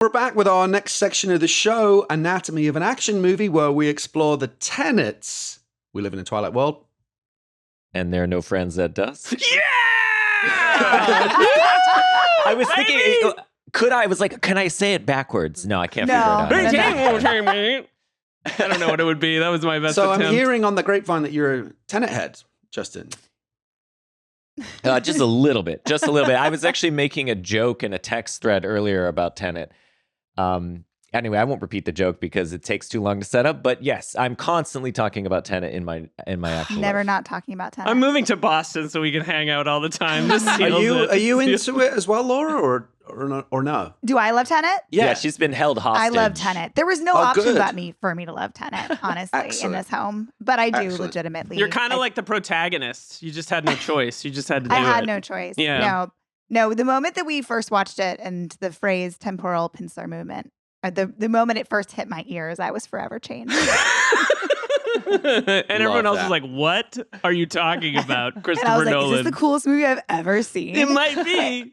We're back with our next section of the show, Anatomy of an Action Movie, where we explore the tenets. We live in a Twilight world. And there are no friends that does. Yeah! I was thinking, I was like, can I say it backwards? No, I can't figure it out. I don't know what it would be. That was my best So attempt. I'm hearing on the grapevine that you're a tenet head, Justin. Just a little bit. I was actually making a joke in a text thread earlier about Tenet. Anyway, I won't repeat the joke because it takes too long to set up. But yes, I'm constantly talking about Tenet in my actual Never life. not talking about Tenet. I'm moving to Boston so we can hang out all the time. This Are seals it. you into it as well, Laura, or no? Do I love Tenet? Yeah, she's been held hostage. I love Tenet. There was no option for me to love Tenet, honestly, in this home. But I do legitimately. You're kind of like the protagonist. You just had no choice. You just had to do it. I had no choice. Yeah. No, the moment that we first watched it and the phrase temporal pincer movement, the moment it first hit my ears, I was forever changed. And everyone else was like, what are you talking about, Christopher And I was like, Nolan? is this the coolest movie I've ever seen? It might be.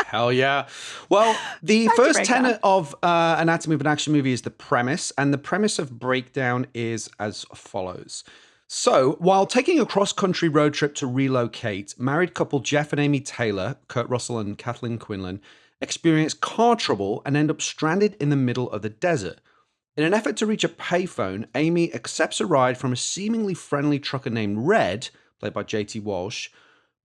Hell yeah. Well, the first tenet of Anatomy of an Action Movie is the premise, and the premise of Breakdown is as follows. So, while taking a cross-country road trip to relocate, married couple Jeff and Amy Taylor, Kurt Russell and Kathleen Quinlan, experience car trouble and end up stranded in the middle of the desert. In an effort to reach a payphone, Amy accepts a ride from a seemingly friendly trucker named Red, played by J.T. Walsh.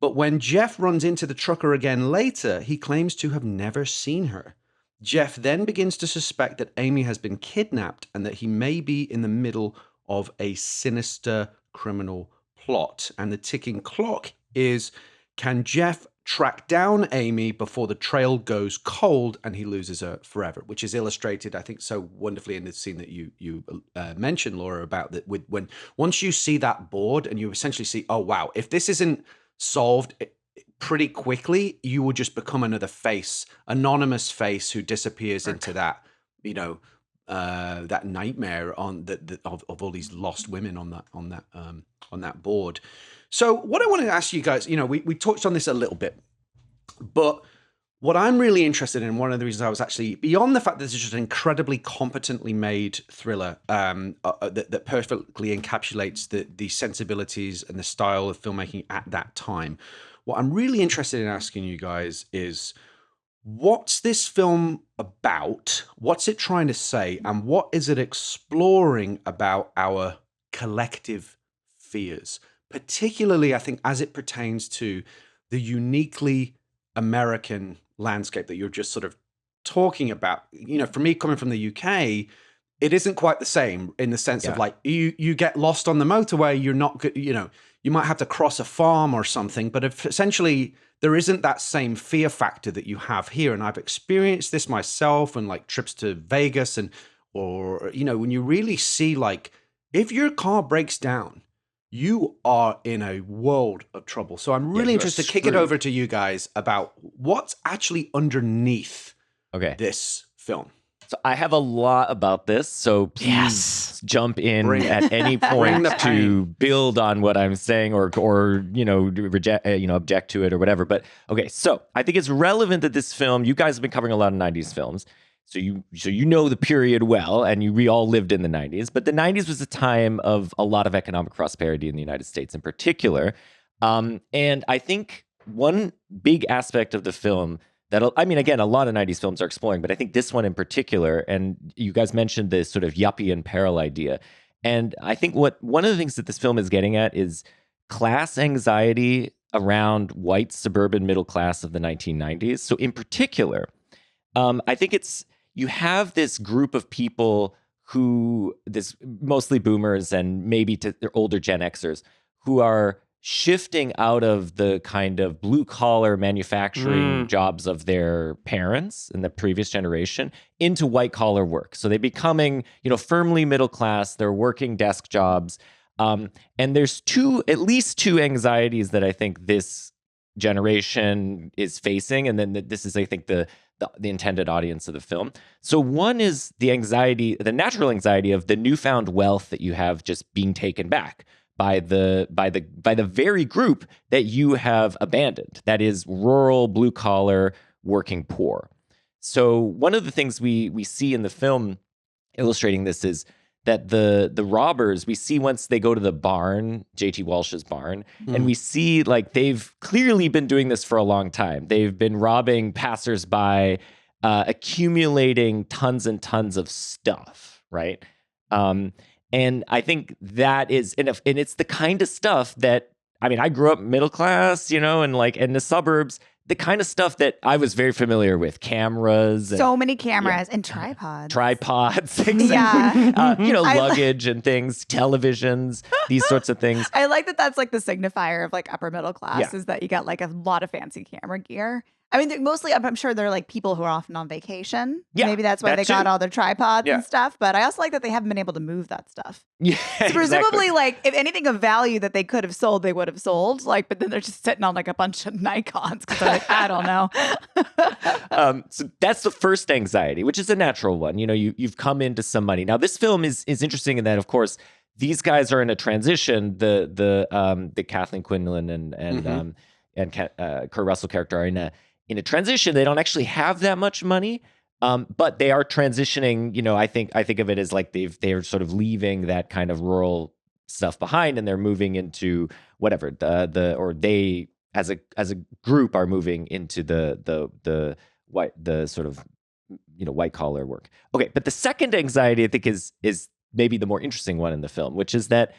But when Jeff runs into the trucker again later, he claims to have never seen her. Jeff then begins to suspect that Amy has been kidnapped and that he may be in the middle of a sinister criminal plot. And the ticking clock is, can Jeff track down Amy before the trail goes cold and he loses her forever, which is illustrated, I think, so wonderfully in the scene that you mentioned, Laura, about that once you see that board and you essentially see, oh, wow, if this isn't solved pretty quickly, you will just become another face, anonymous face who disappears into that, that nightmare of all these lost women on that board. So what I want to ask you guys, we touched on this a little bit, but what I'm really interested in, one of the reasons I was actually, beyond the fact that this is just an incredibly competently made thriller that perfectly encapsulates the sensibilities and the style of filmmaking at that time, what I'm really interested in asking you guys is, what's this film about? What's it trying to say? And what is it exploring about our collective fears? Particularly, I think, as it pertains to the uniquely American landscape that you're just sort of talking about. For me, coming from the UK, it isn't quite the same in the sense of like, you get lost on the motorway, you're not good, you might have to cross a farm or something, but if essentially there isn't that same fear factor that you have here. And I've experienced this myself and like trips to Vegas or when you really see like, if your car breaks down, you are in a world of trouble. So I'm really interested to kick it over to you guys about what's actually underneath this film. So I have a lot about this, so please jump in at any point to build on what I'm saying or reject, object to it or whatever. But okay, so I think it's relevant that this film, you guys have been covering a lot of 90s films. So you know the period well, and we all lived in the 90s. But the 90s was a time of a lot of economic prosperity in the United States in particular. And I think one big aspect of the film that, again, a lot of 90s films are exploring, but I think this one in particular, and you guys mentioned this sort of yuppie in peril idea. And I think one of the things that this film is getting at is class anxiety around white suburban middle class of the 1990s. So in particular, I think you have this group of people mostly boomers and maybe they're older Gen Xers, who are shifting out of the kind of blue collar manufacturing jobs of their parents in the previous generation into white collar work. So they're becoming, firmly middle class. They're working desk jobs. And there's at least two anxieties that I think this generation is facing. And then this is, I think, the intended audience of the film. So one is the natural anxiety of the newfound wealth that you have just being taken back by the very group that you have abandoned. That is rural, blue collar, working poor. So one of the things we see in the film illustrating this is that the robbers, we see once they go to the barn, J.T. Walsh's barn, and we see like they've clearly been doing this for a long time. They've been robbing passersby, accumulating tons and tons of stuff, right? And I think that is, and it's the kind of stuff that, I mean, I grew up middle class, and like in the suburbs, the kind of stuff that I was very familiar with, cameras. So many cameras and tripods. Exactly. Yeah. Luggage and things, televisions, these sorts of things. I like that that's like the signifier of like upper middle class is that you got like a lot of fancy camera gear. I mean, mostly, I'm sure they're like people who are often on vacation. Yeah, maybe that's why they got all their tripods and stuff. But I also like that they haven't been able to move that stuff. Yeah, so presumably, like, if anything of value that they could have sold, they would have sold. Like, but then they're just sitting on like a bunch of Nikons because they're like, I don't know. So that's the first anxiety, which is a natural one. You've come into some money. Now, this film is interesting in that, of course, these guys are in a transition. The Kathleen Quinlan and Kurt Russell character are in a transition. They don't actually have that much money, but they are transitioning. I think of it as like they're sort of leaving that kind of rural stuff behind, and they're moving into whatever they as a group are moving into the sort of white collar work. Okay, but the second anxiety I think is maybe the more interesting one in the film, which is that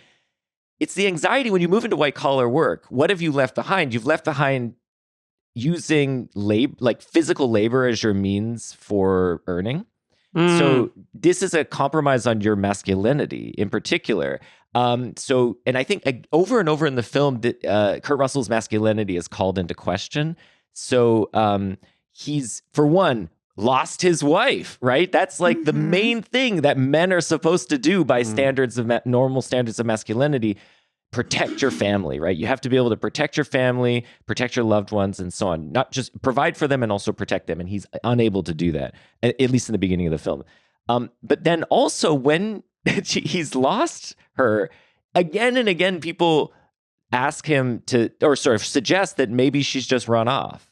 it's the anxiety when you move into white collar work. What have you left behind? You've left behind using physical labor as your means for earning. So this is a compromise on your masculinity in particular. And I think over and over in the film, Kurt Russell's masculinity is called into question. So he's, for one, lost his wife, right? That's like the main thing that men are supposed to do by normal standards of masculinity. Protect your family, right? You have to be able to protect your family, protect your loved ones, and so on. Not just provide for them and also protect them. And he's unable to do that, at least in the beginning of the film. But then also when he's lost her, again and again, people ask him or sort of suggest that maybe she's just run off,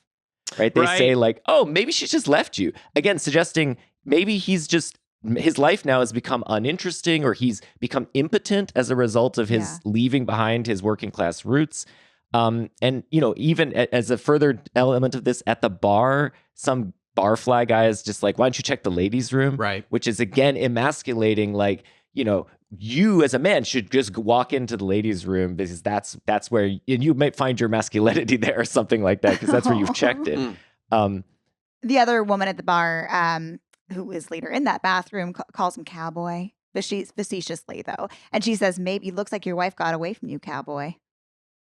right? They say like, oh, maybe she's just left you. Again, suggesting maybe his life now has become uninteresting, or he's become impotent as a result of his leaving behind his working class roots. And, even as a further element of this, at the bar, some barfly guy is just like, why don't you check the ladies' room? Right. Which is, again, emasculating, like, you as a man should just walk into the ladies' room because that's where, and you might find your masculinity there or something like that, because that's where you've checked it. The other woman at the bar, who is later in that bathroom, calls him cowboy, facetiously though. And she says, maybe it looks like your wife got away from you, cowboy.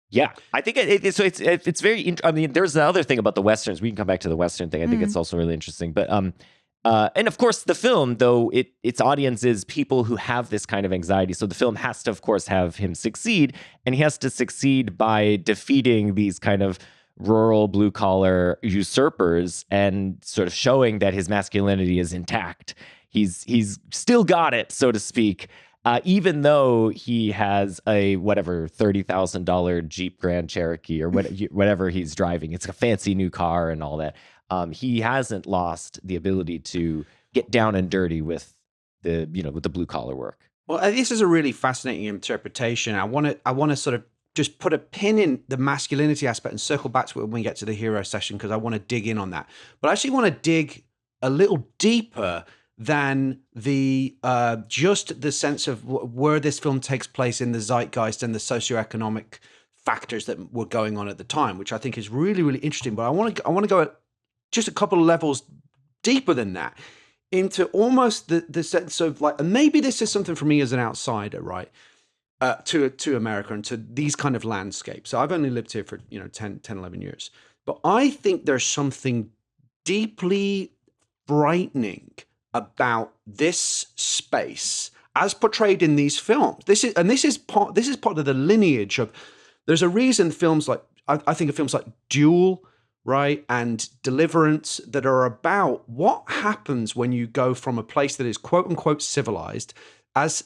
Yeah, I think it's very, I mean, there's the other thing about the Westerns. We can come back to the Western thing. I think it's also really interesting. But, and of course the film, though its audience is people who have this kind of anxiety. So the film has to, of course, have him succeed, and he has to succeed by defeating these kind of rural blue collar usurpers and sort of showing that his masculinity is intact. He's still got it, so to speak, even though he has a whatever $30,000 Jeep Grand Cherokee or whatever he's driving. It's a fancy new car and all that. He hasn't lost the ability to get down and dirty with the blue collar work. Well, this is a really fascinating interpretation. I want to sort of just put a pin in the masculinity aspect and circle back to it when we get to the hero session, because I want to dig in on that. But I actually want to dig a little deeper than the just the sense of where this film takes place in the zeitgeist and the socioeconomic factors that were going on at the time, which I think is really, really interesting. But I want to go just a couple of levels deeper than that, into almost the sense of like, and maybe this is something for me as an outsider, right? To America and to these kind of landscapes. So I've only lived here for 10, 11 years. But I think there's something deeply frightening about this space as portrayed in these films. This is part of the lineage of, there's a reason films like, I think of films like Duel, right, and Deliverance, that are about what happens when you go from a place that is quote unquote civilized, as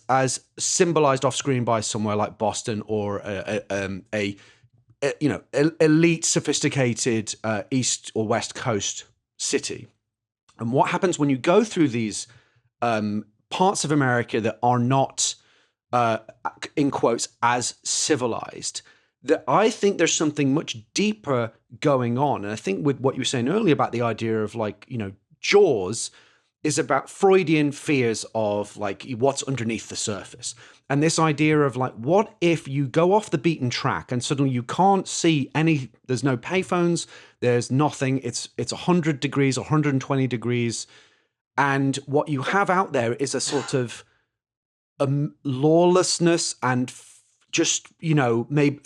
symbolized off screen by somewhere like Boston, or a elite, sophisticated East or West Coast city, And what happens when you go through these parts of America that are not, in quotes, as civilized, that I think there's something much deeper going on. And I think with what you were saying earlier about the idea of like, Jaws is about Freudian fears of like what's underneath the surface. And this idea of like, what if you go off the beaten track and suddenly you can't see there's no payphones, there's nothing, it's 100 degrees, 120 degrees. And what you have out there is a sort of lawlessness and just, maybe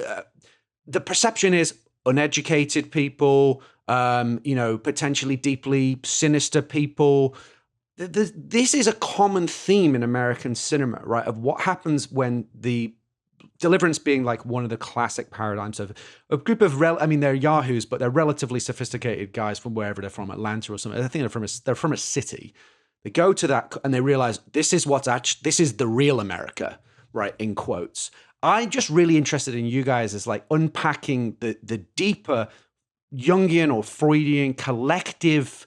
the perception is uneducated people, potentially deeply sinister people. This is a common theme in American cinema, right? Of what happens when the Deliverance being like one of the classic paradigms of a group of they're yahoos, but they're relatively sophisticated guys from wherever they're from, Atlanta or something. I think they're from a city. They go to that and they realize this is the real America, right? In quotes. I'm just really interested in you guys as like unpacking the deeper Jungian or Freudian collective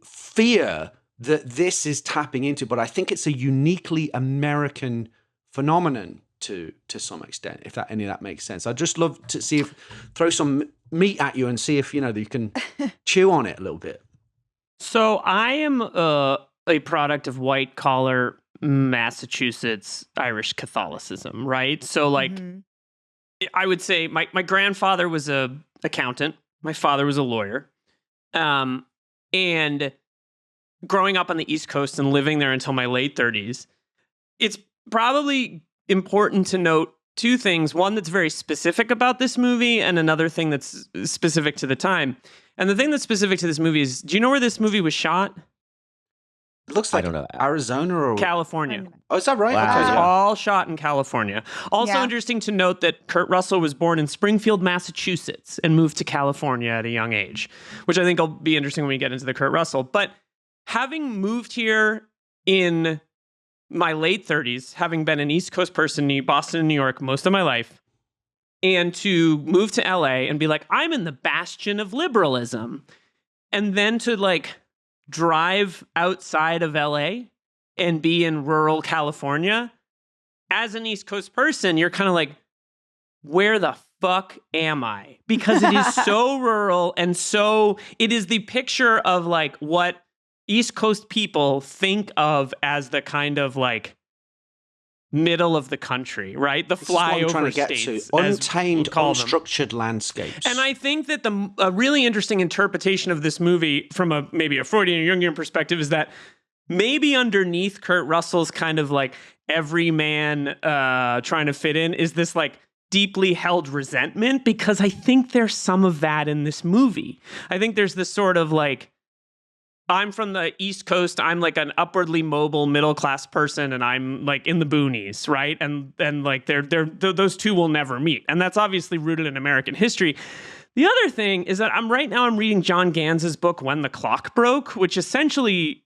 fear that this is tapping into, but I think it's a uniquely American phenomenon to some extent, if any of that makes sense. I'd just love to throw some meat at you and see if, you can chew on it a little bit. So I am a product of white collar Massachusetts Irish Catholicism, right? So like, I would say my grandfather was a accountant. My father was a lawyer. And growing up on the East Coast and living there until my late 30s, it's probably important to note two things. One that's very specific about this movie and another thing that's specific to the time. And the thing that's specific to this movie is, do you know where this movie was shot? It looks like, I don't know, Arizona or California. Oh, is that right? Wow. It was all shot in California. Also interesting to note that Kurt Russell was born in Springfield, Massachusetts, and moved to California at a young age, which I think will be interesting when we get into the Kurt Russell. But having moved here in my late 30s, having been an East Coast person in Boston and New York most of my life, and to move to LA and be like, I'm in the bastion of liberalism. And then to like drive outside of LA and be in rural California, as an East Coast person, you're kind of like, where the fuck am I? Because it is so rural and so it is the picture of like what East Coast people think of as the kind of like middle of the country, right? The flyover states, untamed, unstructured landscapes. And I think that a really interesting interpretation of this movie from maybe a Freudian or Jungian perspective is that maybe underneath Kurt Russell's kind of like everyman trying to fit in is this like deeply held resentment, because I think there's some of that in this movie. I think there's this sort of like, I'm from the East Coast. I'm like an upwardly mobile middle-class person, and I'm like in the boonies, right? And like those two will never meet. And that's obviously rooted in American history. The other thing is that I'm reading John Ganz's book, When the Clock Broke, which essentially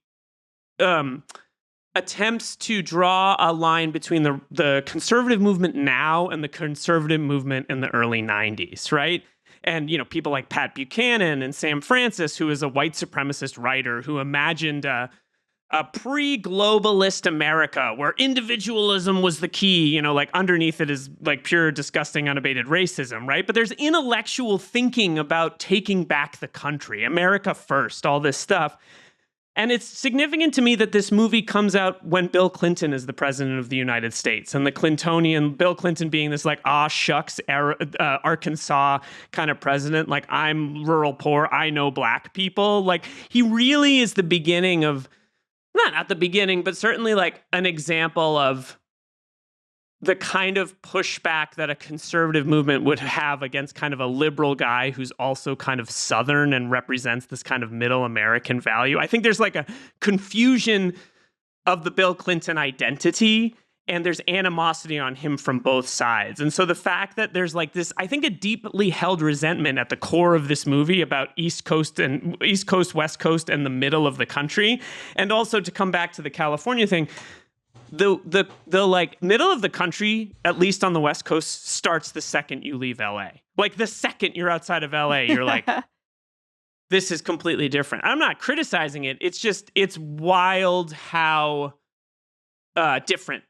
attempts to draw a line between the conservative movement now and the conservative movement in the early 90s, right? And, people like Pat Buchanan and Sam Francis, who is a white supremacist writer who imagined a pre-globalist America where individualism was the key, like underneath it is like pure, disgusting, unabated racism, right? But there's intellectual thinking about taking back the country, America first, all this stuff. And it's significant to me that this movie comes out when Bill Clinton is the president of the United States, and the Clintonian, Bill Clinton being this like, shucks, Arkansas kind of president. Like, I'm rural poor. I know black people. Like, he really is the beginning of, not the beginning, but certainly like an example of the kind of pushback that a conservative movement would have against kind of a liberal guy who's also kind of Southern and represents this kind of middle American value. I think there's like a confusion of the Bill Clinton identity, and there's animosity on him from both sides. And so the fact that there's like this, I think, a deeply held resentment at the core of this movie about East Coast, West Coast, and the middle of the country. And also to come back to the California thing, the like middle of the country, at least on the West Coast, starts the second you leave LA. Like the second you're outside of LA, you're like, this is completely different. I'm not criticizing it. It's wild how different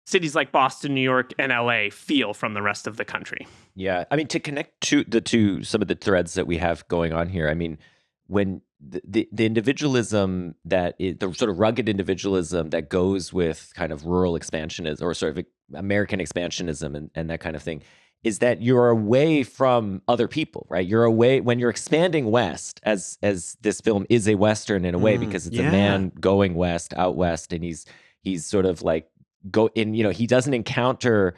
cities like Boston, New York, and LA feel from the rest of the country. Yeah. I mean, to connect to some of the threads that we have going on here, I mean, when the individualism that is the sort of rugged individualism that goes with kind of rural expansionism or sort of American expansionism and that kind of thing, is that you're away from other people, right? You're away when you're expanding west, as this film is a Western in a way, because it's a man going west, out west, and he's sort of like he doesn't encounter.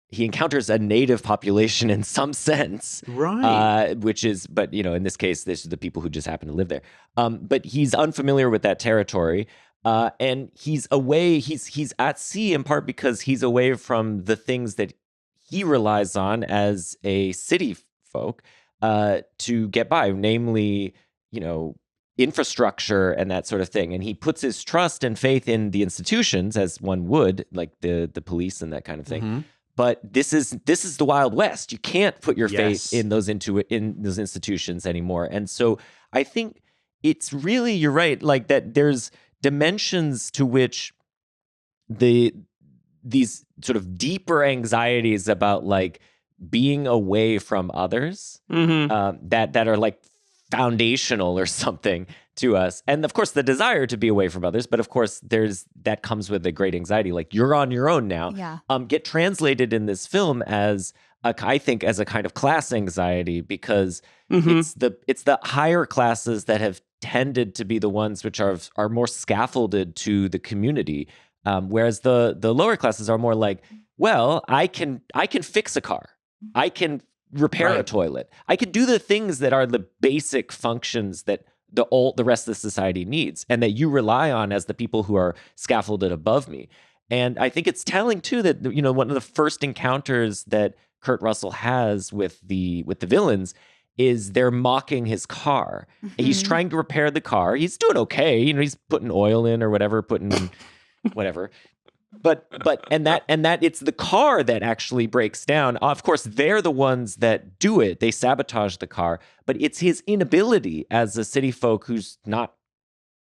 He encounters a native population in some sense, right? But in this case, this is the people who just happen to live there. But he's unfamiliar with that territory, and he's away. He's at sea in part because he's away from the things that he relies on as a city folk to get by, namely, infrastructure and that sort of thing. And he puts his trust and faith in the institutions, as one would, like the police and that kind of thing. Mm-hmm. But this is the Wild West. You can't put your faith in those institutions anymore. And so I think it's really, you're right, like that there's dimensions to which these sort of deeper anxieties about like being away from others that are like foundational or something to us. And of course the desire to be away from others, but of course that comes with a great anxiety, like you're on your own now. Get translated in this film as I think as a kind of class anxiety, because it's the higher classes that have tended to be the ones which are more scaffolded to the community, whereas the lower classes are more like, well, I can fix a car, I can repair a toilet, I can do the things that are the basic functions that the rest of the society needs, and that you rely on as the people who are scaffolded above me. And I think it's telling too that one of the first encounters that Kurt Russell has with the villains is they're mocking his car. Mm-hmm. He's trying to repair the car. He's doing okay, he's putting oil in or whatever, whatever. But that it's the car that actually breaks down. Of course, they're the ones that do it. They sabotage the car, but it's his inability as a city folk who's not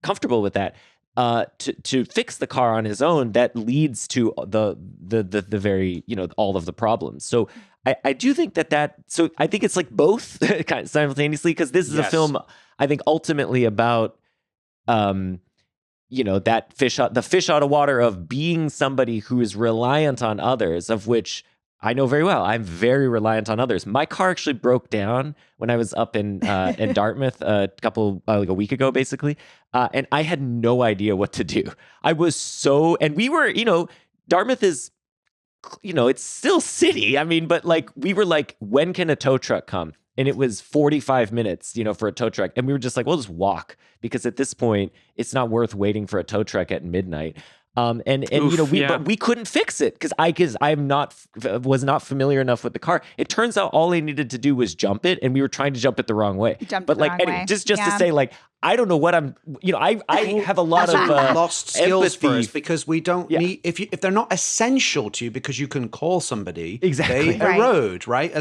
comfortable with that to fix the car on his own that leads to the very all of the problems. So I do think that. So I think it's like both kind of simultaneously, because this is a film I think ultimately about. That the fish out of water of being somebody who is reliant on others, of which I know very well. I'm very reliant on others. My car actually broke down when I was up in Dartmouth like a week ago, basically. And I had no idea what to do. I was and we were, Dartmouth is, it's still city. I mean, but like, we were like, when can a tow truck come? And it was 45 minutes, for a tow truck. And we were just like, we'll just walk, because at this point, it's not worth waiting for a tow truck at midnight. But we couldn't fix it because I was not familiar enough with the car. It turns out all I needed to do was jump it, and we were trying to jump it the wrong way. Just to say, like, I don't know what I'm. I have a lot of lost skills for us, because we don't need if they're not essential to you because you can call somebody. Exactly, they erode, right?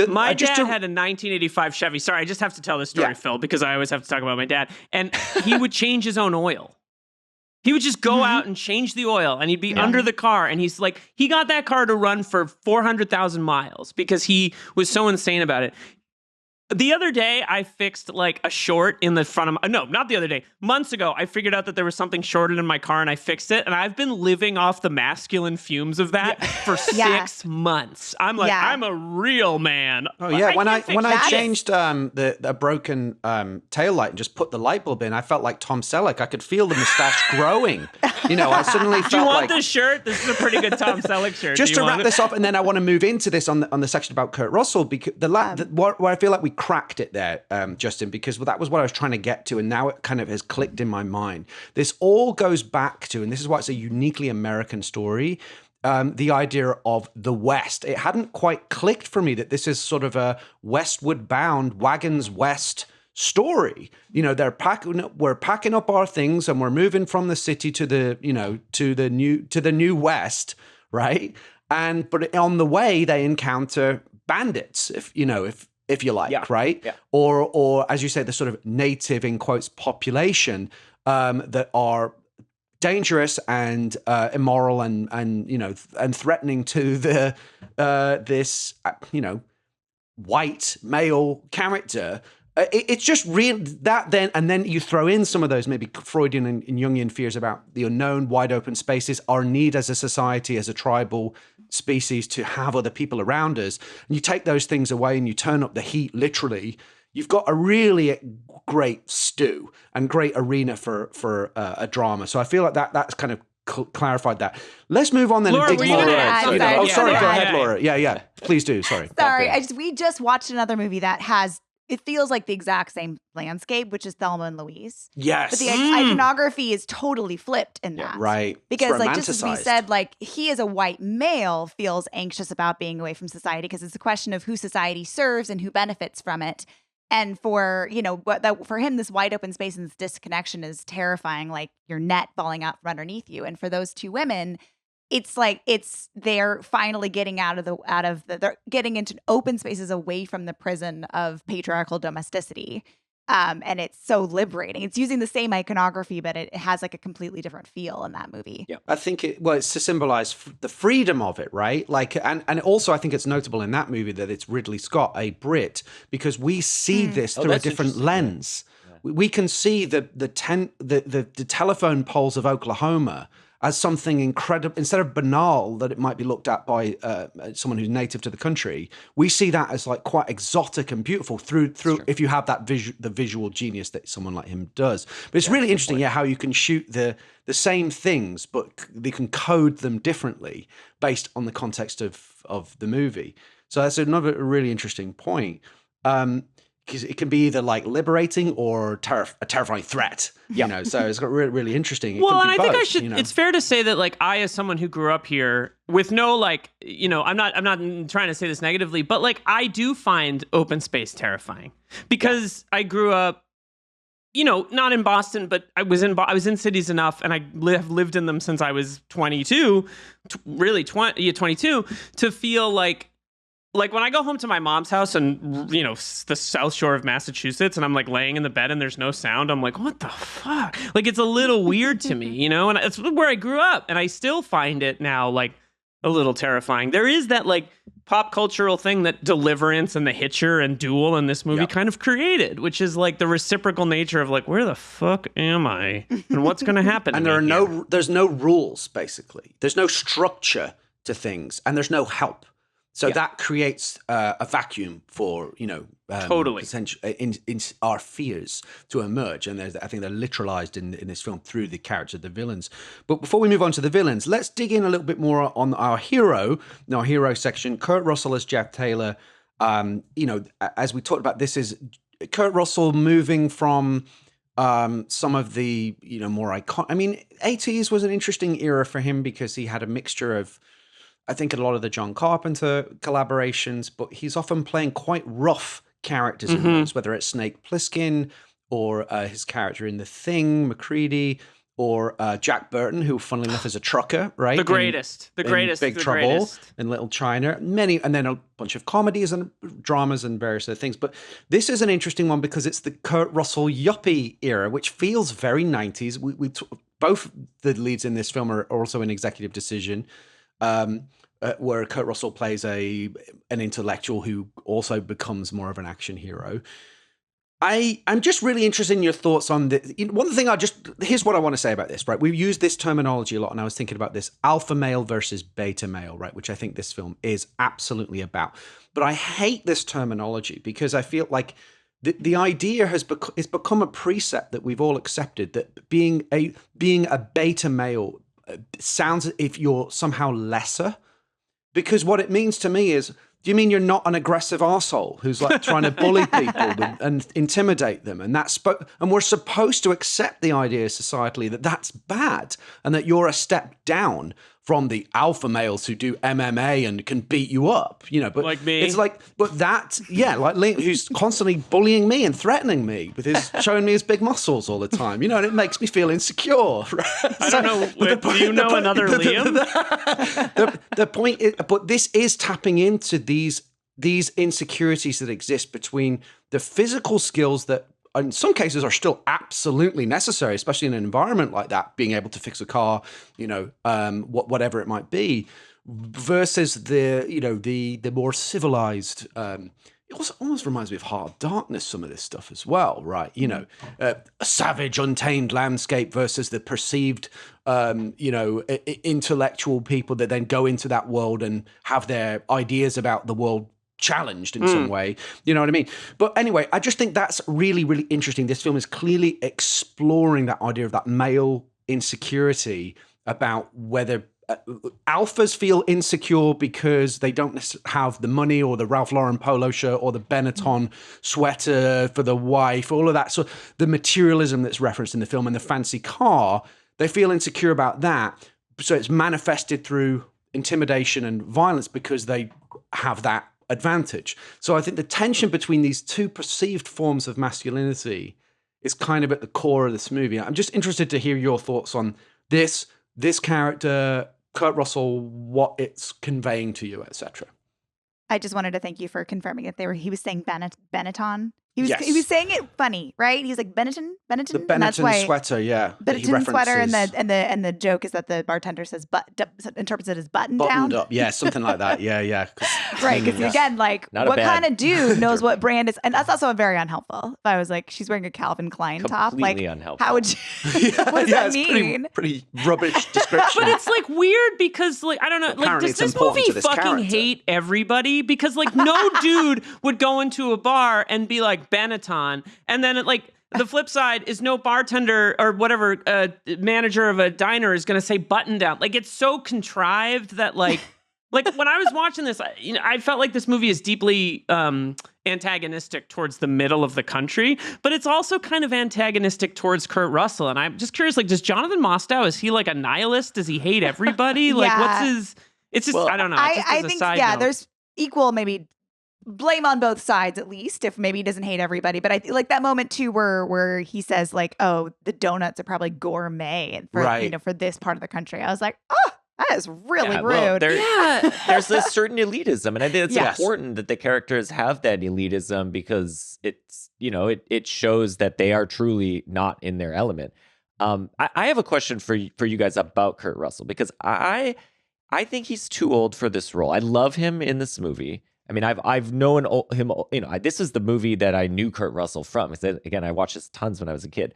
My dad had a 1985 Chevy. Sorry, I just have to tell this story, Phil, because I always have to talk about my dad. And he would change his own oil. He would just go out and change the oil, and he'd be under the car. And he's like, he got that car to run for 400,000 miles because he was so insane about it. The other day, I fixed like a short in the front of no, not the other day. Months ago, I figured out that there was something shorted in my car, and I fixed it. And I've been living off the masculine fumes of that for 6 months. I'm like, I'm a real man. Oh yeah, when I changed a broken tail light and just put the light bulb in, I felt like Tom Selleck. I could feel the mustache growing. I suddenly felt like. Do you want this shirt? This is a pretty good Tom Selleck shirt. Just to wrap this up, and then I want to move into this on the section about Kurt Russell, because where I feel like we cracked it there, Justin, because that was what I was trying to get to, and now it kind of has clicked in my mind. This all goes back to, and this is why it's a uniquely American story, the idea of the West. It hadn't quite clicked for me that this is sort of a westward bound, wagons west story. We're packing up our things and we're moving from the city to the new West, right? But on the way they encounter bandits. If if you like, Yeah. right? Yeah. Or as you say, the sort of native, in quotes, population that are dangerous and immoral and you know and threatening to the this you know white male character. It's just real that then, and then you throw in some of those maybe Freudian and Jungian fears about the unknown, wide open spaces, our need as a society, as a tribal species to have other people around us. And you take those things away and you turn up the heat literally. You've got a really great stew and great arena for a drama. So I feel like that's kind of clarified that. Let's move on then. Laura, and dig more. sorry, Sorry, go ahead, yeah. Laura. Yeah. Please do. Sorry. Sorry, we just watched another movie that has, it feels like the exact same landscape, which is Thelma and Louise. Yes. But the iconography is totally flipped in that. Right. Because like just as we said, like he as a white male feels anxious about being away from society because it's a question of who society serves and who benefits from it. And for, you know, for him, this wide open space and this disconnection is terrifying, like your net falling out from underneath you. And for those two women, it's like they're finally getting they're getting into open spaces away from the prison of patriarchal domesticity. And it's so liberating. It's using the same iconography, but it has like a completely different feel in that movie. Yeah, I think it's to symbolize the freedom of it, right? Like, and also I think it's notable in that movie that it's Ridley Scott, a Brit, because we see this through a different lens. Yeah. We can see the telephone poles of Oklahoma as something incredible. Instead of banal that it might be looked at by someone who's native to the country, we see that as like quite exotic and beautiful through if you have that the visual genius that someone like him does. But it's really interesting, how you can shoot the same things, but they can code them differently based on the context of the movie. So that's another really interesting point. Because it can be either like liberating or a terrifying threat, you know. So it's got really interesting. Well, and I think I should. You know? It's fair to say that, like, I, as someone who grew up here with no, like, you know, I'm not trying to say this negatively, but like, I do find open space terrifying because I grew up, you know, not in Boston, but I was in cities enough, and I have lived in them since I was 22, really 22, to feel like when I go home to my mom's house and, you know, the South Shore of Massachusetts, and I'm like laying in the bed and there's no sound, I'm like, what the fuck? Like, it's a little weird to me, you know? And it's where I grew up, and I still find it now like a little terrifying. There is that like pop cultural thing that Deliverance and The Hitcher and Duel in this movie kind of created, which is like the reciprocal nature of like, where the fuck am I? And what's going to happen? And there's no rules, basically. There's no structure to things, and there's no help. So that creates a vacuum for, you know, totally in our fears to emerge. And I think they're literalized in this film through the characters of the villains. But before we move on to the villains, let's dig in a little bit more on our hero section. Kurt Russell as Jack Taylor. You know, as we talked about, this is Kurt Russell moving from some of the, you know, more iconic. I mean, 80s was an interesting era for him because he had a mixture of, I think, a lot of the John Carpenter collaborations, but he's often playing quite rough characters in those, whether it's Snake Plissken or his character in The Thing, MacReady, or Jack Burton, who, funnily enough, is a trucker, right? The greatest. Big Trouble, and Little China, and then a bunch of comedies and dramas and various other things. But this is an interesting one because it's the Kurt Russell yuppie era, which feels very 90s. Both the leads in this film are also an executive decision. Where Kurt Russell plays an intellectual who also becomes more of an action hero. I'm just really interested in your thoughts on this. One thing here's what I want to say about this, right? We've used this terminology a lot, and I was thinking about this alpha male versus beta male, right? Which I think this film is absolutely about. But I hate this terminology because I feel like the idea has become a precept that we've all accepted, that being a beta male sounds as if you're somehow lesser, because what it means to me is, do you mean you're not an aggressive arsehole who's like trying to bully people and intimidate them? And and we're supposed to accept the idea societally that that's bad and that you're a step down from the alpha males who do MMA and can beat you up, you know, but like me. It's like, but that, like Link, who's constantly bullying me and threatening me with showing me his big muscles all the time, you know, and it makes me feel insecure. Right? I don't know. Do you know another Liam? The point is, but this is tapping into these insecurities that exist between the physical skills that in some cases are still absolutely necessary, especially in an environment like that, being able to fix a car, whatever it might be, versus the more civilized. It also almost reminds me of Heart of Darkness, some of this stuff as well, right? A savage, untamed landscape versus the perceived, intellectual people that then go into that world and have their ideas about the world challenged in some way. You know what I mean? But anyway, I just think that's really, really interesting. This film is clearly exploring that idea of that male insecurity about whether alphas feel insecure because they don't have the money or the Ralph Lauren polo shirt or the Benetton sweater for the wife, all of that. So the materialism that's referenced in the film and the fancy car, they feel insecure about that. So it's manifested through intimidation and violence because they have that advantage. So I think the tension between these two perceived forms of masculinity is kind of at the core of this movie. I'm just interested to hear your thoughts on this character, Kurt Russell, what it's conveying to you, etc. I just wanted to thank you for confirming it. He was saying Benetton. He was saying it funny, right? He's like Benetton. The Benetton sweater, yeah. Benetton sweater, and the joke is that the bartender says interprets it as buttoned buttoned down. Up, yeah, something like that. Yeah. Right, because again, like, what kind of dude knows what brand is? And that's also very unhelpful. If I was like, she's wearing a Calvin Klein top, like, unhelpful. How would you? What does that mean? Pretty rubbish description. But it's like weird because, like, I don't know, apparently like, does this movie fucking hate everybody? Because, like, no dude would go into a bar and be like Benetton, and then the flip side is no bartender or whatever manager of a diner is going to say button down. Like, it's so contrived that like when I was watching this, I felt like this movie is deeply antagonistic towards the middle of the country, but it's also kind of antagonistic towards Kurt Russell. And I'm just curious, like, does Jonathan Mostow, is he like a nihilist? Does he hate everybody? Like, what's his? It's just, I don't know. I think there's equal maybe blame on both sides, at least, if maybe he doesn't hate everybody. But I like that moment too where he says, like, oh, the donuts are probably gourmet for this part of the country. I was like, oh, that is really rude. There's this certain elitism, and I think it's important that the characters have that elitism because it's, it shows that they are truly not in their element. I have a question for you guys about Kurt Russell, because I think he's too old for this role. I love him in this movie. I mean, I've known him, this is the movie that I knew Kurt Russell from. Again, I watched this tons when I was a kid.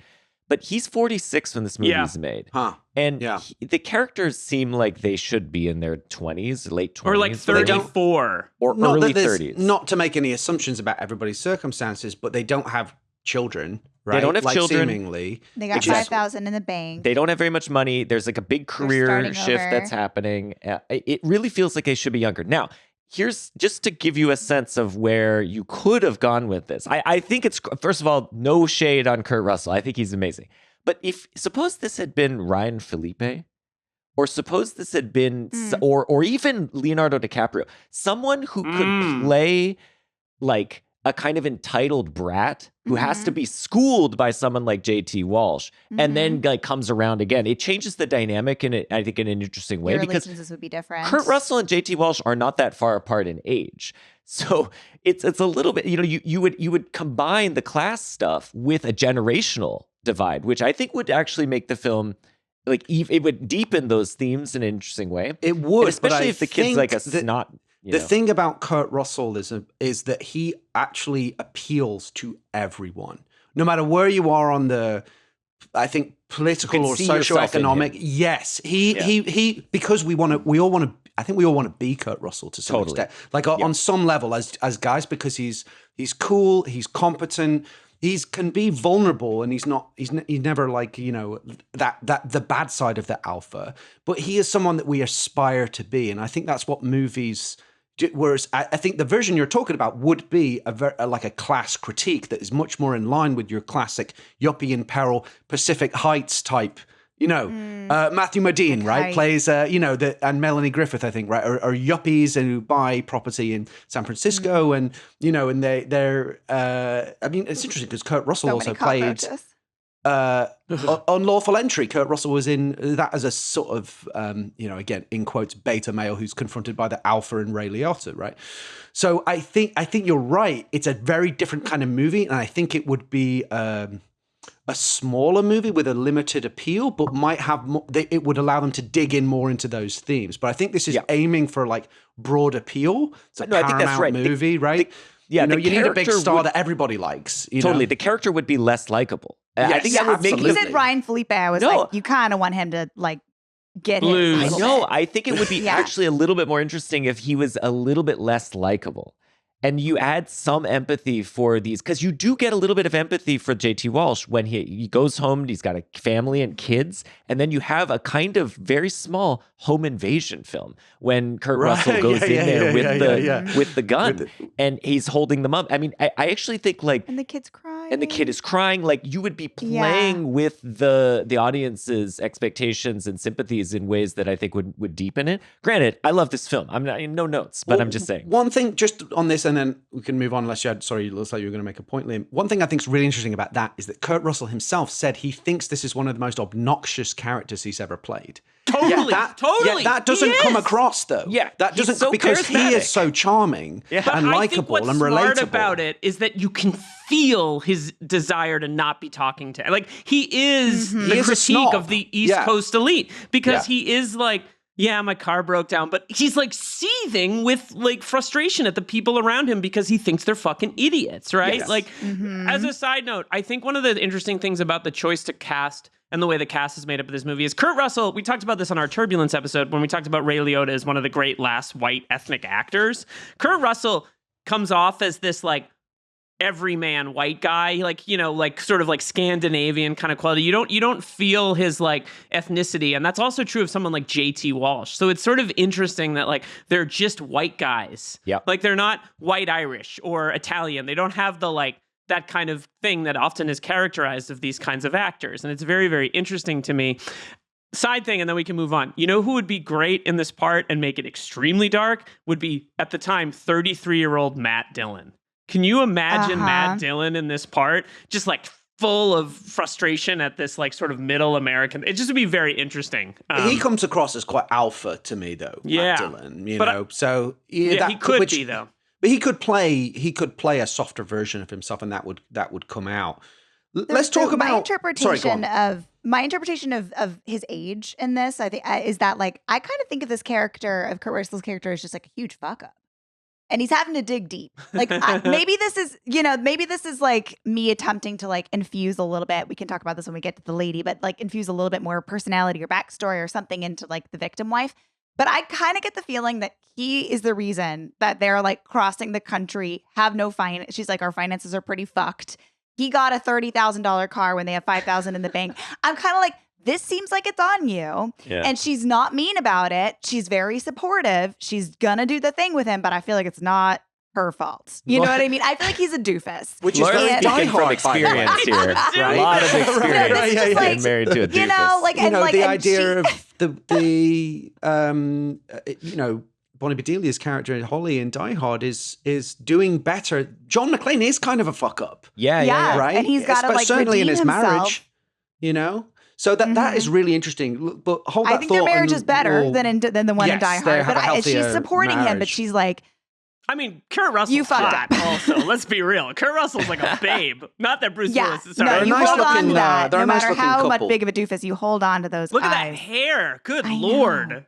But he's 46 when this movie is made. Huh. And the characters seem like they should be in their 20s, late 20s. Or like 34. Or early 30s. Not to make any assumptions about everybody's circumstances, but they don't have children, right? They don't have children. Seemingly. They got $5,000 in the bank. They don't have very much money. There's like a big career shift that's happening. It really feels like they should be younger. Now, here's just to give you a sense of where you could have gone with this. I think it's, first of all, no shade on Kurt Russell. I think he's amazing. But suppose this had been Ryan Felipe, or suppose this had been, or even Leonardo DiCaprio, someone who could play like a kind of entitled brat who has to be schooled by someone like J.T. Walsh and then like comes around again. It changes the dynamic I think in an interesting way, because relationships would be different. Kurt Russell and J.T. Walsh are not that far apart in age. So it's a little bit, you would combine the class stuff with a generational divide, which I think would actually make the film, like, it would deepen those themes in an interesting way. It would, and especially if the kid's like a snot. The thing about Kurt Russell is that he actually appeals to everyone, no matter where you are on the, I think, political or socioeconomic. Yes, he because we all want to be Kurt Russell to some extent, like on some level as guys, because he's cool, he's competent. He can be vulnerable, and he's never like, that the bad side of the alpha, but he is someone that we aspire to be, and I think that's what movies. Whereas I think the version you're talking about would be like a class critique that is much more in line with your classic yuppie in peril, Pacific Heights type. Matthew Modine, right, plays and Melanie Griffith, I think, right, are yuppies and who buy property in San Francisco, and and they're I mean, it's interesting because Kurt Russell also played. Unlawful Entry. Kurt Russell was in that as a sort of, again, in quotes, beta male who's confronted by the alpha in Ray Liotta, right? So I think you're right. It's a very different kind of movie, and I think it would be a smaller movie with a limited appeal, but might have more, it would allow them to dig in more into those themes. But I think this is aiming for like broad appeal. It's a Paramount I think that's right. movie, right? You need a big star that everybody likes. Totally. The character would be less likable. Yes, I think that would make You said Ryan Felipe. I was like, you kind of want him to like get his. I know. I think it would be actually a little bit more interesting if he was a little bit less likable. And you add some empathy for these, because you do get a little bit of empathy for J.T. Walsh when he goes home and he's got a family and kids. And then you have a kind of very small home invasion film when Kurt Russell goes in there with the gun and he's holding them up. I mean, I actually think like... And the kid's crying. And the kid is crying. Like you would be playing with the audience's expectations and sympathies in ways that I think would deepen it. Granted, I love this film. I'm not in no notes, but I'm just saying. One thing just on this, and then we can move on unless it looks like you were going to make a point, Liam. One thing I think is really interesting about that is that Kurt Russell himself said he thinks this is one of the most obnoxious characters he's ever played. Totally. That doesn't come across though. Yeah, that doesn't so because charismatic. He is so charming and likable and relatable. What's smart about it is that you can feel his desire to not be talking to. Like he is the critique of the East Coast elite because he is like. Yeah, my car broke down, but he's like seething with like frustration at the people around him because he thinks they're fucking idiots, right? Yes. Like, as a side note, I think one of the interesting things about the choice to cast and the way the cast is made up of this movie is Kurt Russell. We talked about this on our Turbulence episode when we talked about Ray Liotta as one of the great last white ethnic actors. Kurt Russell comes off as this like everyman white guy, like sort of like Scandinavian kind of quality. You don't feel his like ethnicity, and that's also true of someone like J.T. Walsh. So it's sort of interesting that like they're just white guys. Yeah, like they're not white Irish or Italian. They don't have the like that kind of thing that often is characterized of these kinds of actors, and it's very, very interesting to me. Side thing, and then we can move on. You know who would be great in this part and make it extremely dark? Would be at the time 33-year-old Matt Dillon. Can you imagine Matt Dillon in this part? Just like full of frustration at this like sort of middle American. It just would be very interesting. He comes across as quite alpha to me though, Matt Dillon, you know. So he could be though. But he could play a softer version of himself and that would come out. Let's talk about my interpretation of his age in this, I think, is that like I kind of think of this character of Kurt Russell's character as just like a huge fuck up. And he's having to dig deep. Like maybe this is like me attempting to like infuse a little bit. We can talk about this when we get to the lady, but like infuse a little bit more personality or backstory or something into like the victim wife. But I kind of get the feeling that he is the reason that they're like crossing the country, have no finance. She's like, our finances are pretty fucked. He got a $30,000 car when they have $5,000 in the bank. I'm kind of like, this seems like it's on you. Yeah. And she's not mean about it. She's very supportive. She's going to do the thing with him, but I feel like it's not her fault. You know what I mean? I feel like he's a doofus. Which is very speaking from experience here. Right? A lot of experience being married to a doofus. You know, like, and like, the idea of the Bonnie Bedelia's character Holly in Die Hard is doing better. John McClane is kind of a fuck up. Yeah. Right? And he's got to like certainly in his himself. Marriage, you know? So that is really interesting. But hold that thought. I think their marriage is better than the one in Die Hard. But she's supporting him, but she's like, I mean, Kurt Russell's hot also. Let's be real. Kurt Russell's like a babe. Not that Bruce Willis is sorry. No, you hold on to that. No matter how much big of a doofus, you hold on to those eyes. Look at that hair. Good Lord.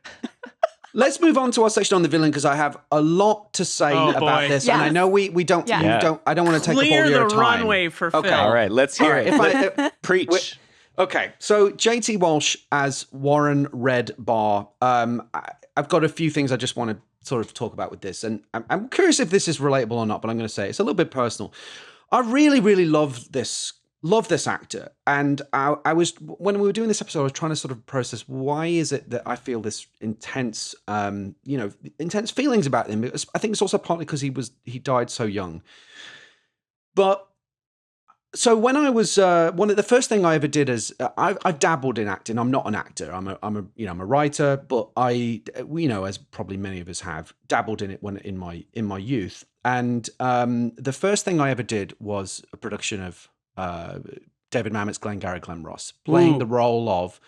Let's move on to our section on the villain because I have a lot to say about this, and I know we don't. I don't want to take up all your time. Clear the runway for Phil. All right, let's hear it. Preach. Okay, so J.T. Walsh as Warren Red Barr. I've got a few things I just want to sort of talk about with this, and I'm curious if this is relatable or not, but I'm going to say it's a little bit personal. I really, really love this actor, and I was, when we were doing this episode, I was trying to sort of process why is it that I feel this intense, intense feelings about him. I think it's also partly because he died so young, but. So when I was one of the first thing I ever did is I've dabbled in acting. I'm not an actor. I'm a writer, but as probably many of us have dabbled in it when in my youth. And the first thing I ever did was a production of David Mamet's Glengarry Glen Ross, playing the role of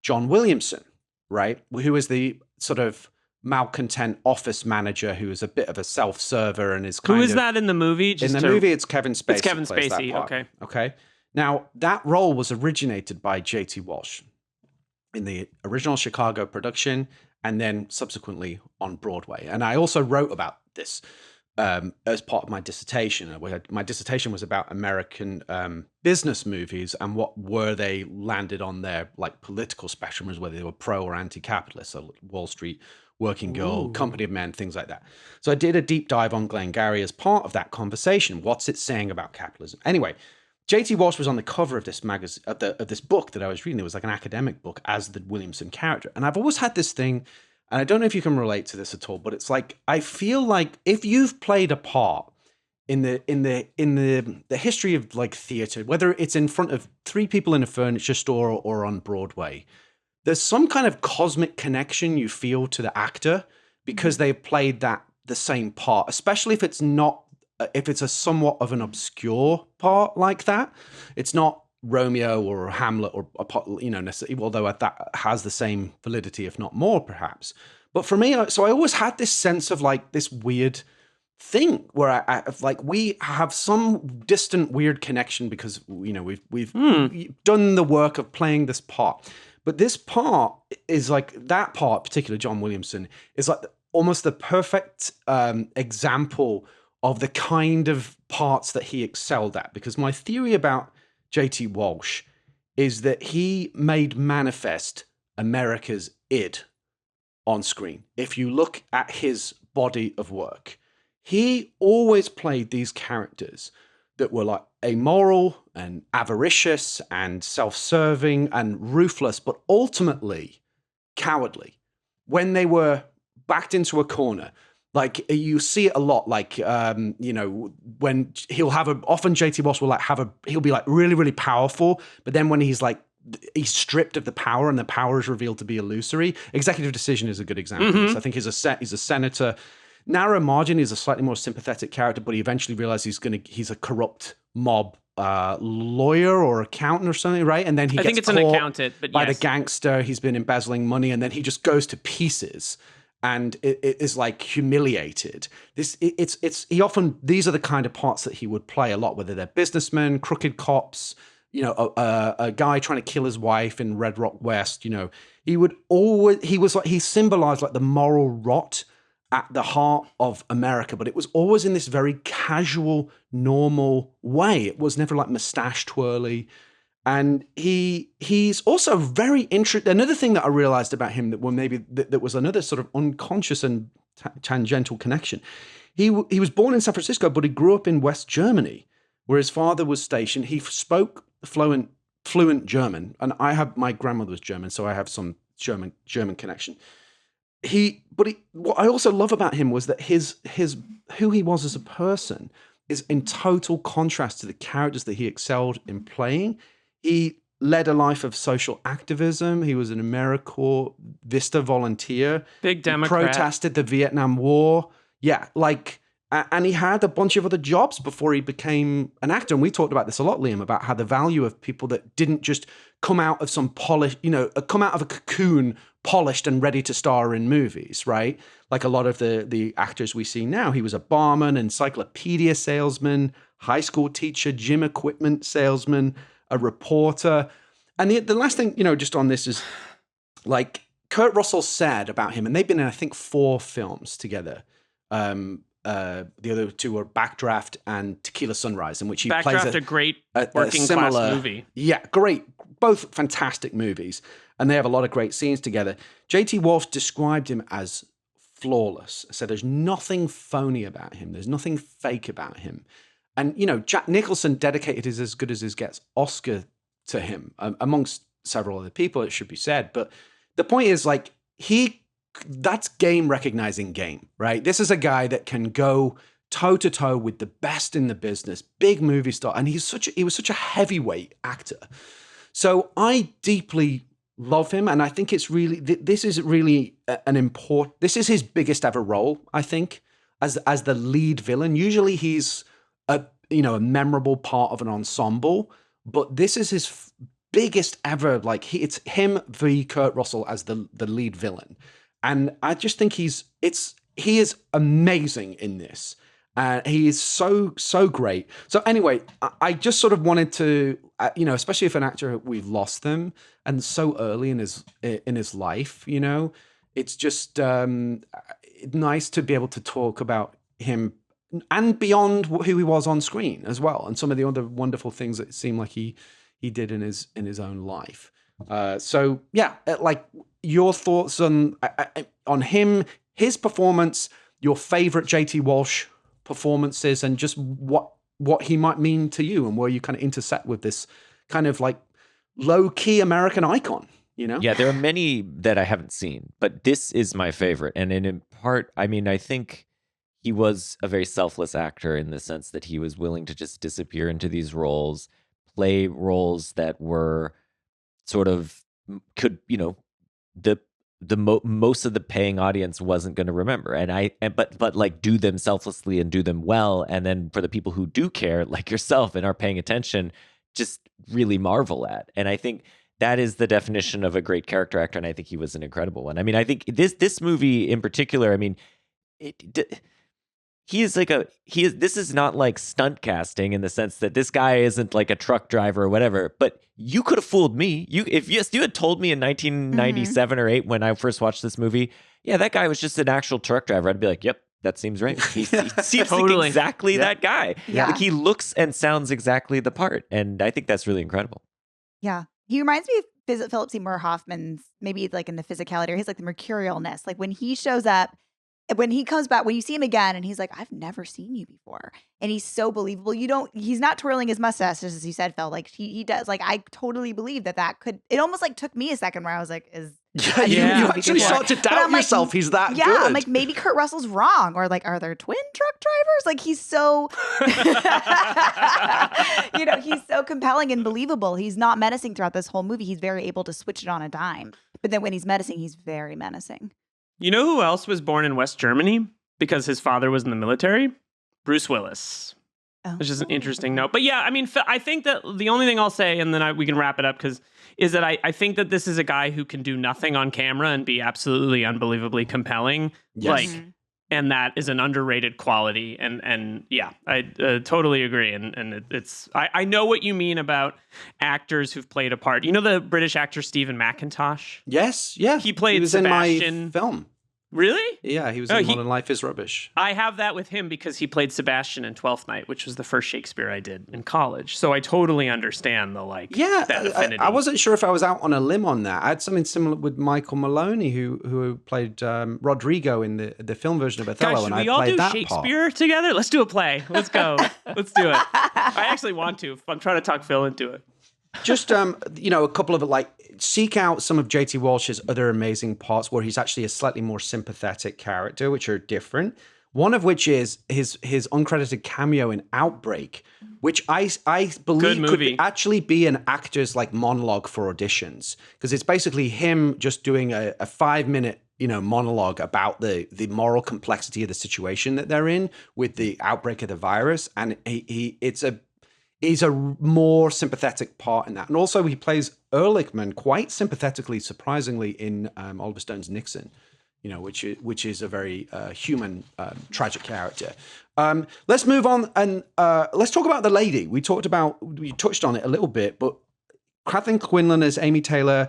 John Williamson, right? Who is the sort of malcontent office manager who is a bit of a self-server and is kind of... Who is that in the movie? In the movie, it's Kevin Spacey. It's Kevin Spacey, Okay. Now, that role was originated by J.T. Walsh in the original Chicago production and then subsequently on Broadway. And I also wrote about this as part of my dissertation. My dissertation was about American business movies and what were they landed on their like political spectrum, as whether they were pro or anti-capitalist, so Wall Street, Working Girl, Company of Men, things like that. So I did a deep dive on Glengarry as part of that conversation. What's it saying about capitalism? Anyway, J.T. Walsh was on the cover of this magazine, of this book that I was reading. It was like an academic book as the Williamson character. And I've always had this thing, and I don't know if you can relate to this at all, but it's like, I feel like if you've played a part in the history of like theater, whether it's in front of 3 people in a furniture store or on Broadway, there's some kind of cosmic connection you feel to the actor because they've played the same part, especially if it's a somewhat of an obscure part like that. It's not Romeo or Hamlet or necessarily, although that has the same validity, if not more, perhaps. But for me, so I always had this sense of like this weird thing where I like we have some distant weird connection because we've done the work of playing this part. But this part is like that part, particularly John Williamson, is like almost the perfect example of the kind of parts that he excelled at. Because my theory about J.T. Walsh is that he made manifest America's id on screen. If you look at his body of work, he always played these characters that were like amoral and avaricious and self-serving and ruthless, but ultimately cowardly. When they were backed into a corner, like you see it a lot, like, when often J.T. Walsh will he'll be like really, really powerful, but then when he's stripped of the power and the power is revealed to be illusory. Executive Decision is a good example of this. I think he's a senator. Narrow Margin is a slightly more sympathetic character, but he eventually realizes he's a corrupt mob lawyer or accountant or something, right? And then he gets caught an accountant, but by the gangster. He's been embezzling money, and then he just goes to pieces. And it is like humiliated. These are the kind of parts that he would play a lot, whether they're businessmen, crooked cops, a guy trying to kill his wife in Red Rock West. He symbolized like the moral rot at the heart of America, but it was always in this very casual, normal way. It was never like mustache twirly. And he's also very interesting. Another thing that I realized about him that was another sort of unconscious and tangential connection. He was born in San Francisco, but he grew up in West Germany, where his father was stationed. He spoke fluent German, and my grandmother was German, so I have some German connection. What I also love about him was that his who he was as a person is in total contrast to the characters that he excelled in playing. He led a life of social activism. He was an AmeriCorps Vista volunteer. Big Democrat. He protested the Vietnam War. Yeah, and he had a bunch of other jobs before he became an actor. And we talked about this a lot, Liam, about how the value of people that didn't just come out of come out of a cocoon polished and ready to star in movies, right? Like a lot of the actors we see now. He was a barman, encyclopedia salesman, high school teacher, gym equipment salesman, a reporter. And the last thing, just on this is like Kurt Russell said about him, and they've been in, I think, 4 films together. The other 2 were Backdraft and Tequila Sunrise, in which he plays a great working class movie. Yeah, great. Both fantastic movies. And they have a lot of great scenes together. J.T. Walsh described him as flawless. So there's nothing phony about him. There's nothing fake about him. And, Jack Nicholson dedicated his As Good As His Gets Oscar to him, amongst several other people, it should be said. But the point is, like, that's game recognizing game, right? This is a guy that can go toe to toe with the best in the business, big movie star. And he was such a heavyweight actor. So I deeply love him. And I think this is really this is his biggest ever role, I think, as the lead villain. Usually he's a memorable part of an ensemble, but this is his biggest ever. Like it's him v. Kurt Russell as the lead villain, and I just think he is amazing in this. He is so great. So anyway, I just sort of wanted to, especially if an actor we've lost them and so early in his life, it's just nice to be able to talk about him and beyond who he was on screen as well, and some of the other wonderful things that it seemed like he did in his own life. So yeah, like your thoughts on him, his performance, your favorite JT Walsh performances, and just what he might mean to you, and where you kind of intersect with this kind of like low-key American icon, Yeah, there are many that I haven't seen, but this is my favorite. And in part, I mean, I think he was a very selfless actor in the sense that he was willing to just disappear into these roles, play roles that were sort of most of the paying audience wasn't going to remember, but like do them selflessly and do them well, and then for the people who do care, like yourself, and are paying attention, just really marvel at. And I think that is the definition of a great character actor, and I think he was an incredible one. I mean, I think this movie in particular, I mean, this is not like stunt casting in the sense that this guy isn't like a truck driver or whatever, but you could have fooled me. If you had told me in 1997 or 8 when I first watched this movie, yeah, that guy was just an actual truck driver, I'd be like, yep, that seems right. He seems Totally. like exactly that guy. Yeah. Like he looks and sounds exactly the part. And I think that's really incredible. Yeah. He reminds me of Philip Seymour Hoffman's, maybe like in the physicality, or he's like the mercurialness. Like when he shows up, when he comes back, when you see him again and he's like, I've never seen you before. And he's so believable. He's not twirling his mustache, as you said, Phil. Like he does. Like I totally believe that could, it almost like took me a second where I was like, you actually start to doubt yourself. Like, he's that good. Yeah, I'm like, maybe Kurt Russell's wrong. Or like, are there twin truck drivers? Like he's so, he's so compelling and believable. He's not menacing throughout this whole movie. He's very able to switch it on a dime. But then when he's menacing, he's very menacing. You know who else was born in West Germany because his father was in the military? Bruce Willis. Which is an interesting note. But yeah, I mean, I think that the only thing I'll say, and then we can wrap it up, is that I think that this is a guy who can do nothing on camera and be absolutely unbelievably compelling. Yes. And that is an underrated quality. And yeah, I totally agree. And I know what you mean about actors who've played a part. You know the British actor Stephen McIntosh? Yes, yeah. He played was Sebastian. in my film. Really? Yeah, he was in Modern Life is Rubbish. I have that with him because he played Sebastian in Twelfth Night, which was the first Shakespeare I did in college. So I totally understand the that affinity. I wasn't sure if I was out on a limb on that. I had something similar with Michael Maloney, who played Rodrigo in the film version of Othello, and I played that Shakespeare part. Should we all do Shakespeare together? Let's do a play. Let's go. Let's do it. I actually want to. I'm trying to talk Phil into it. Just a couple of seek out some of JT Walsh's other amazing parts where he's actually a slightly more sympathetic character, which are different. One of which is his uncredited cameo in Outbreak, which I believe could actually be an actor's monologue for auditions, because it's basically him just doing a 5-minute monologue about the moral complexity of the situation that they're in with the outbreak of the virus, and he's a more sympathetic part in that. And also he plays Ehrlichman quite sympathetically, surprisingly, in Oliver Stone's Nixon, which is a very human, tragic character. Let's move on and let's talk about the lady. We touched on it a little bit, but Kathleen Quinlan as Amy Taylor,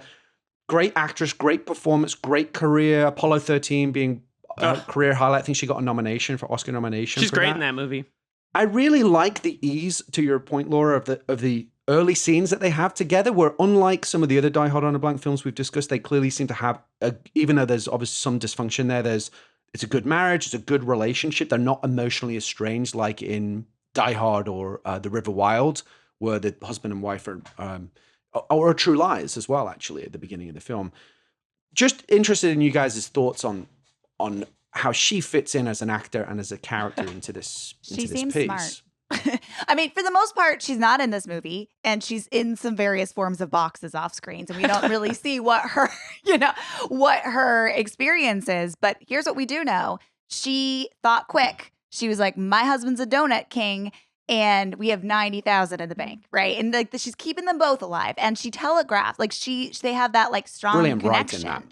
great actress, great performance, great career. Apollo 13 being a career highlight. I think she got a nomination for Oscar nomination. She's great in that movie. I really like the ease, to your point, Laura, of the early scenes that they have together, where unlike some of the other Die Hard on a Blank films we've discussed, they clearly seem to have, even though there's obviously some dysfunction there, it's a good marriage, it's a good relationship. They're not emotionally estranged like in Die Hard or The River Wild, where the husband and wife are, or True Lies as well, actually, at the beginning of the film. Just interested in you guys' thoughts on how she fits in as an actor and as a character into this piece. She seems smart. I mean, for the most part, she's not in this movie, and she's in some various forms of boxes off screen, so we don't really see what her experience is. But here's what we do know: she thought quick. She was like, "My husband's a donut king," and we have 90,000 in the bank, right? And like she's keeping them both alive, and she telegraphs like they have that like strong Brilliant connection. writing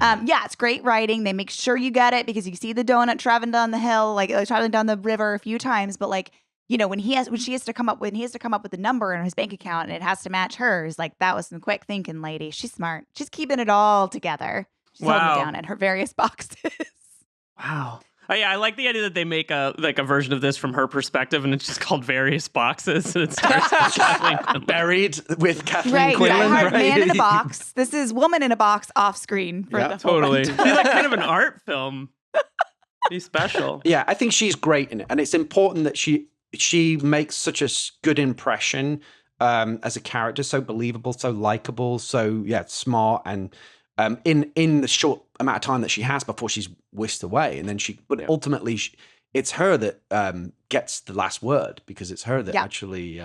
that. Yeah, it's great writing. They make sure you get it because you see the donut traveling down the hill, like traveling down the river a few times. But like, you know, when he has to come up with the number in his bank account and it has to match hers, like that was some quick thinking, lady. She's smart. She's keeping it all together. She's holding it down in her various boxes. Wow. Oh yeah, I like the idea that they make a version of this from her perspective, and it's just called Various Boxes, and it stars Kathleen Quinlan. Buried with Kathleen Quinlan. Right, man in a box. This is woman in a box off screen for the whole totally. It'd be like kind of an art film. Be special. Yeah, I think she's great in it, and it's important that she makes such a good impression as a character, so believable, so likable, so smart, and in the short amount of time that she has before she's whisked away, and then ultimately it's her that gets the last word, because it's her that actually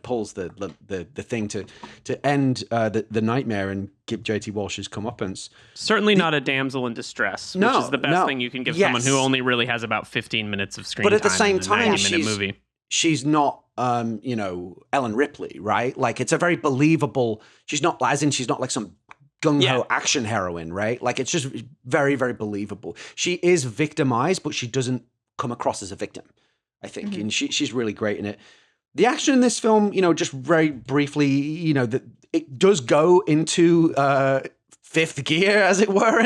pulls the thing to end the nightmare and give JT Walsh's comeuppance. Certainly not a damsel in distress, which is the best thing you can give someone who only really has about 15 minutes of screen time. But at the same time, 90-minute movie. She's not Ellen Ripley, right? Like it's a very believable. She's not like some gung-ho action heroine, right? Like it's just very, very believable. She is victimized, but she doesn't come across as a victim, I think. And she's really great in it. The action in this film, just very briefly, it does go into fifth gear, as it were,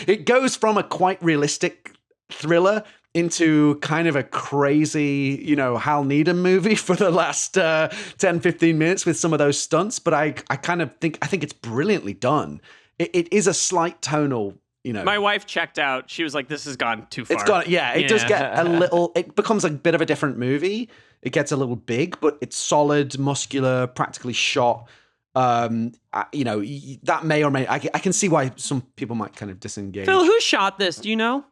it goes from a quite realistic thriller into kind of a crazy, Hal Needham movie for the last 10, 15 minutes with some of those stunts. But I think it's brilliantly done. It is a slight tonal, My wife checked out. She was like, this has gone too far. It's gone, it does get a little, it becomes a bit of a different movie. It gets a little big, but it's solid, muscular, practically shot. That may or may, I can see why some people might kind of disengage. Phil, who shot this? Do you know?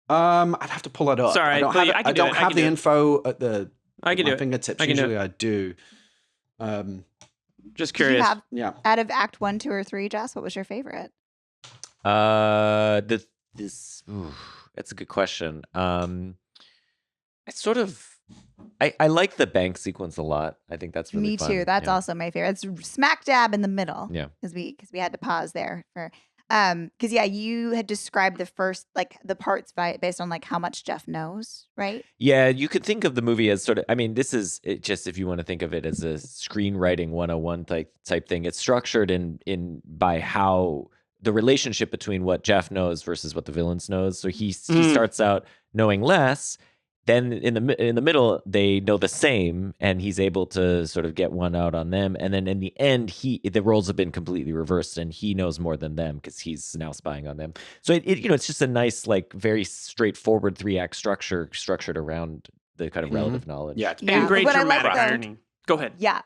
I'd have to pull it up. Sorry, I don't have the info at my fingertips. Usually I do. Just curious. Out of Act 1, 2, or 3, Jess, what was your favorite? That's a good question. I like the bank sequence a lot. I think that's really fun. Me too. That's also my favorite. It's smack dab in the middle. Yeah. Because we had to pause there for. Because you had described the first, like the parts based on like how much Jeff knows, right? Yeah, you could think of the movie as sort of, this is just, if you want to think of it as a screenwriting 101 type thing, it's structured in by how the relationship between what Jeff knows versus what the villains knows. So he starts out knowing less. Then in the middle, they know the same, and he's able to sort of get one out on them. And then in the end, the roles have been completely reversed, and he knows more than them because he's now spying on them. So it's just a nice, like, very straightforward 3-act structured around the kind of relative knowledge. Yeah, and great dramatic irony. Go ahead. Yeah,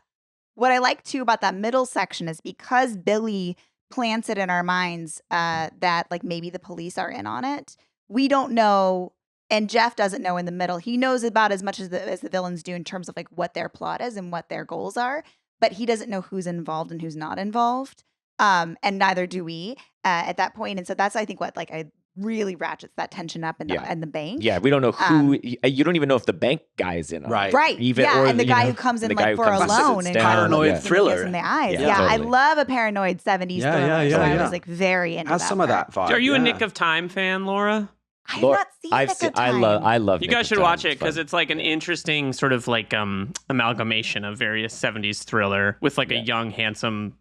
what I like too about that middle section is because Billy plants it in our minds that like maybe the police are in on it. We don't know. And Jeff doesn't know in the middle. He knows about as much as the villains do in terms of like what their plot is and what their goals are, but he doesn't know who's involved and who's not involved. And neither do we at that point. And so that's, I think, what like I really ratchets that tension up in the bank. Yeah, we don't know who. You don't even know if the bank guy's in on it. Right. And the guy who comes in like for a loan and paranoid thriller in the eyes. Yeah, totally. I love a paranoid 70s thriller. So I was like very into that. Has some of that vibe. Are you a Nick of Time fan, Laura? I have not seen Nick of Time. I love. You guys should watch it because it's like an interesting sort of like amalgamation of various 70s thriller with like a young, handsome,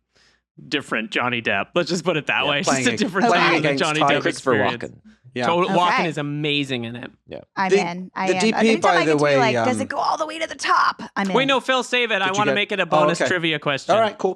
different Johnny Depp. Let's just put it that way. It's just a different time of Johnny Depp experience. Walken. Yeah. Walken is amazing in it. Yeah. I'm in. The DP, by the way, does it go all the way to the top? I'm in. Wait, no, Phil, save it. I want to make it a bonus trivia question. All right, cool.